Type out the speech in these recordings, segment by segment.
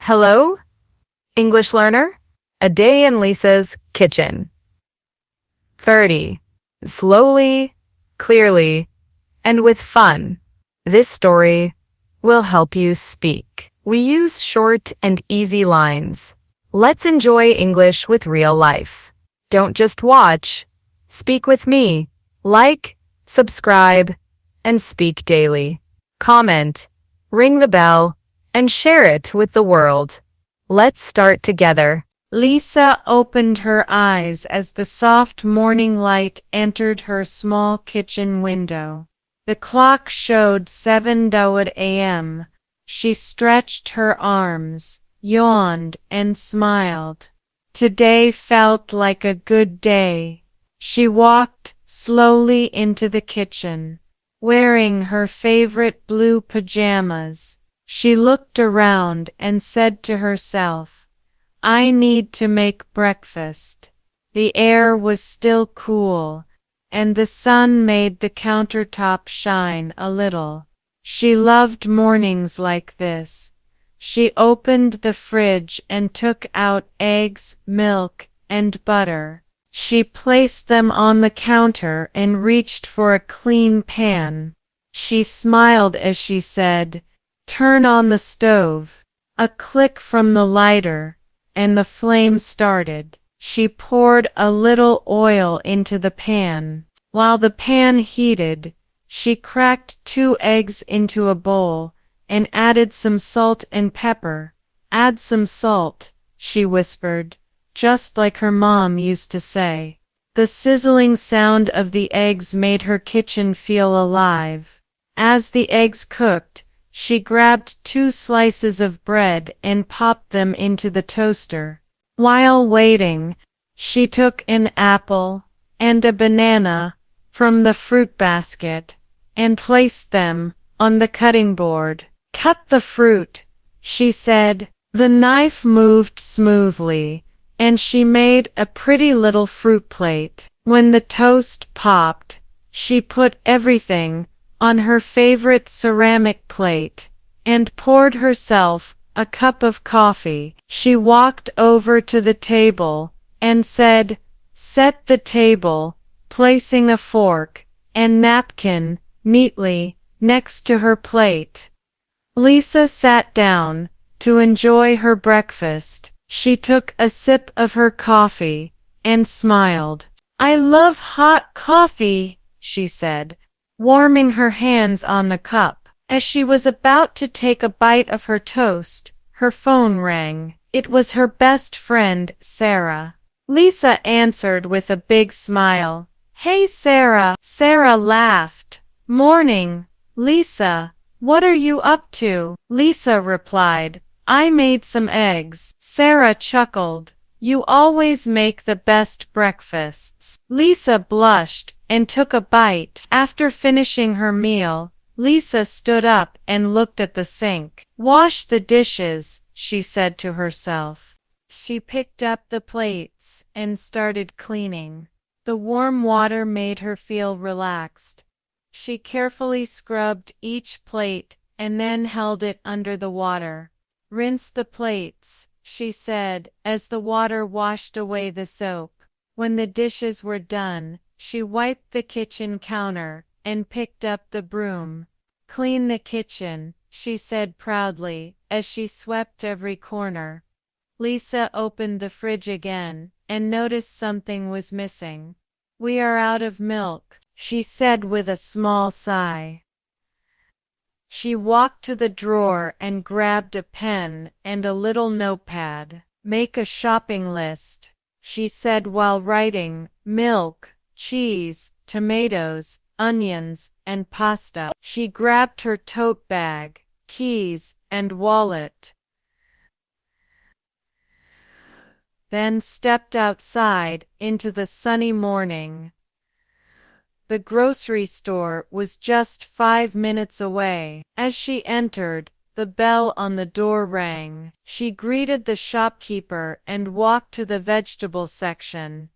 Hello, English learner? A day in Lisa's kitchen. 30. Slowly, clearly, and with fun. This story will help you speak. We use short and easy lines. Let's enjoy English with real life. Don't just watch. Speak with me. Like, subscribe, and speak daily. Comment, ring the bell, and share it with the world. Let's start together. Lisa opened her eyes as the soft morning light entered her small kitchen window. The clock showed 7:00 a.m. She stretched her arms, yawned, and smiled. Today felt like a good day. She walked slowly into the kitchen, wearing her favorite blue pajamas. She looked around and said to herself, "I need to make breakfast." The air was still cool, and the sun made the countertop shine a little. She loved mornings like this. She opened the fridge and took out eggs, milk, and butter. She placed them on the counter and reached for a clean pan. She smiled as she said, "Turn on the stove." A click from the lighter, and the flame started. She poured a little oil into the pan. While the pan heated, she cracked 2 eggs into a bowl and added some salt and pepper. "Add some salt," she whispered, just like her mom used to say. The sizzling sound of the eggs made her kitchen feel alive. As the eggs cooked, she grabbed 2 slices of bread and popped them into the toaster. While waiting, she took an apple and a banana from the fruit basket and placed them on the cutting board. "Cut the fruit," she said. The knife moved smoothly, and she made a pretty little fruit plate. When the toast popped, she put everything on her favorite ceramic plate and poured herself a cup of coffee. She walked over to the table and said, "Set the table," placing a fork and napkin neatly next to her plate. Lisa sat down to enjoy her breakfast. She took a sip of her coffee and smiled. "I love hot coffee," she said, warming her hands on the cup. As she was about to take a bite of her toast, her phone rang. It was her best friend, Sarah. Lisa answered with a big smile. "Hey, Sarah." Sarah laughed. "Morning, Lisa. What are you up to?" Lisa replied, "I made some eggs." Sarah chuckled. "You always make the best breakfasts." Lisa blushed and took a bite. After finishing her meal, Lisa stood up and looked at the sink. "Wash the dishes," she said to herself. She picked up the plates and started cleaning. The warm water made her feel relaxed. She carefully scrubbed each plate and then held it under the water. "Rinse the plates," she said, as the water washed away the soap. When the dishes were done, she wiped the kitchen counter and picked up the broom. "Clean the kitchen," she said proudly, as she swept every corner. Lisa opened the fridge again and noticed something was missing. "We are out of milk," she said with a small sigh. She walked to the drawer and grabbed a pen and a little notepad. "Make a shopping list," she said while writing, "milk, cheese, tomatoes, onions, and pasta." She grabbed her tote bag, keys, and wallet, then stepped outside into the sunny morning. The grocery store was just 5 minutes away. As she entered, the bell on the door rang. She greeted the shopkeeper and walked to the vegetable section.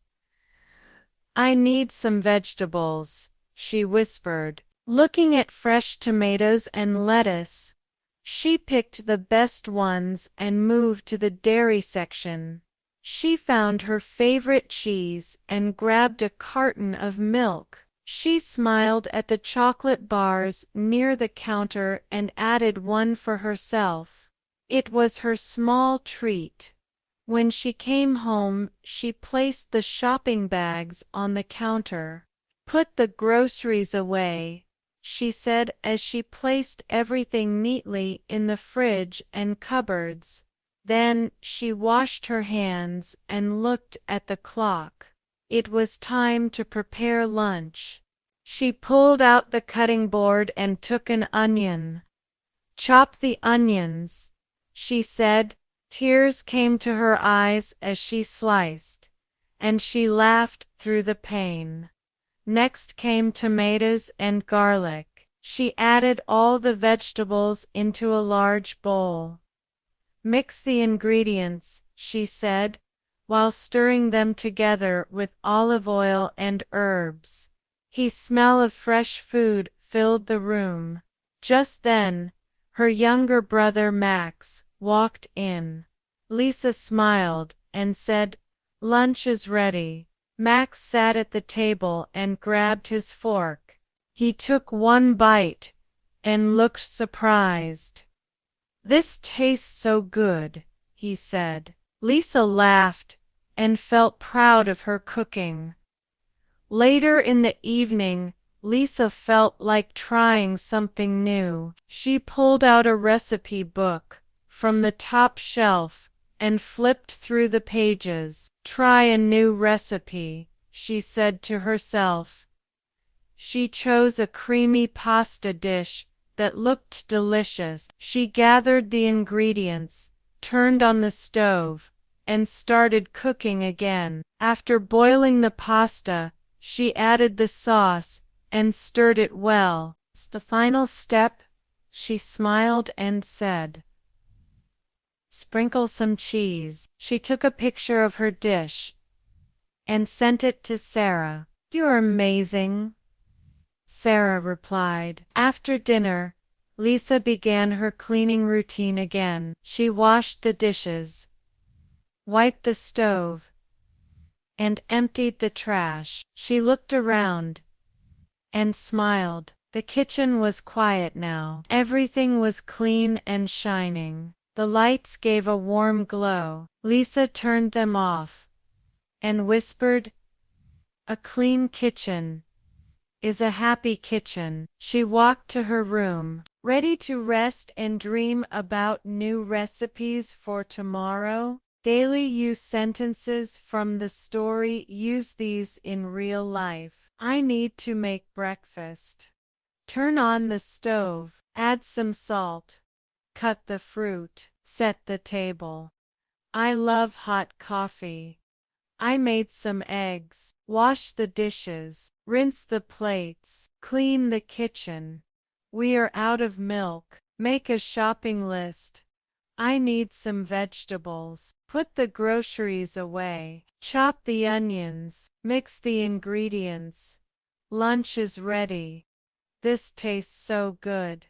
"I need some vegetables," she whispered. Looking at fresh tomatoes and lettuce, She picked the best ones and moved to the dairy section. She found her favorite cheese and grabbed a carton of milk. She smiled at the chocolate bars near the counter and added one for herself. It was her small treat. When she came home, she placed the shopping bags on the counter. "Put the groceries away," she said as she placed everything neatly in the fridge and cupboards. Then she washed her hands and looked at the clock. It was time to prepare lunch. She pulled out the cutting board and took an onion. "Chop the onions," she said. Tears came to her eyes as she sliced, and she laughed through the pain. Next came tomatoes and garlic. She added all the vegetables into a large bowl. "Mix the ingredients," she said, while stirring them together with olive oil and herbs. The smell of fresh food filled the room. Just then, her younger brother Max walked in. Lisa smiled and said, "Lunch is ready." Max sat at the table and grabbed his fork. He took one bite and looked surprised. "This tastes so good," he said. Lisa laughed and felt proud of her cooking. Later in the evening, Lisa felt like trying something new. She pulled out a recipe book from the top shelf and flipped through the pages. "Try a new recipe," she said to herself. She chose a creamy pasta dish that looked delicious. She gathered the ingredients, turned on the stove, and started cooking again. After boiling the pasta, she added the sauce and stirred it well. "It's the final step," she smiled and said. "Sprinkle some cheese." She took a picture of her dish and sent it to Sarah. "You're amazing," Sarah replied. After dinner, Lisa began her cleaning routine again. She washed the dishes, wiped the stove, and emptied the trash. She looked around and smiled. The kitchen was quiet now. Everything was clean and shining. The lights gave a warm glow. Lisa turned them off and whispered, "A clean kitchen is a happy kitchen." She walked to her room, ready to rest and dream about new recipes for tomorrow. Daily use sentences from the story. Use these in real life. I need to make breakfast. Turn on the stove. Add some salt. Cut the fruit. Set the table. I love hot coffee. I made some eggs. Wash the dishes. Rinse the plates. Clean the kitchen. We are out of milk. Make a shopping list. I need some vegetables. Put the groceries away. Chop the onions. Mix the ingredients. Lunch is ready. This tastes so good.